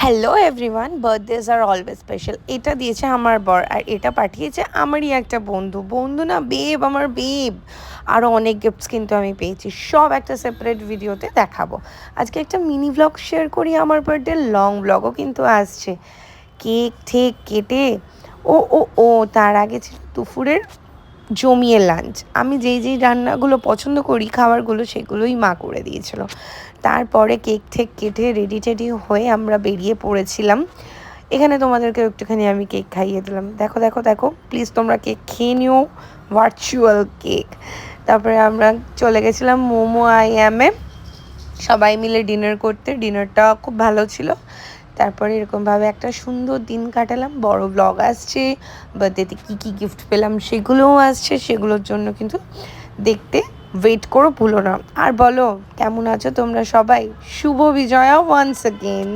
Hello everyone, birthdays are always special. এটা দিয়েছে আমার বর, আর এটা পাঠিয়েছে আমারই একটা বন্ধু। বন্ধু না, বেব, আমার বেব। আরও অনেক গিফটস কিন্তু আমি পেয়েছি, সব একটা সেপারেট ভিডিওতে দেখাবো। আজকে একটা মিনি ভ্লগ শেয়ার করি, আমার বার্থডে লং ভ্লগও কিন্তু আসছে। কেক ঠেক কেটে ও তার আগে ছিল দুপুরের জমিয়ে লাঞ্চ। আমি যেই রান্নাগুলো পছন্দ করি, খাবারগুলো, সেগুলোই মা করে দিয়েছিল। তারপরে কেক ঠেক কেটে রেডি টেডি হয়ে আমরা বেরিয়ে পড়েছিলাম। এখানে তোমাদেরকে একটুখানি আমি কেক খাইয়ে দিলাম। দেখো দেখো দেখো, প্লিজ তোমরা কেক খেয়ে নিও, ভার্চুয়াল কেক। তারপরে আমরা চলে গেছিলাম মোমো আইএমে সবাই মিলে ডিনার করতে। ডিনারটা খুব ভালো ছিল। তারপরে এরকমভাবে একটা সুন্দর দিন কাটালাম। বড় ব্লগ আসছে, বার্থডেতে কী কী গিফট পেলাম সেগুলোও আসছে, সেগুলোর জন্য কিন্তু দেখতে ওয়েট করো, ভুলো না। আর বলো, কেমন আছো তোমরা সবাই? শুভ বিজয়া ওয়ান্স অ্যাগেন।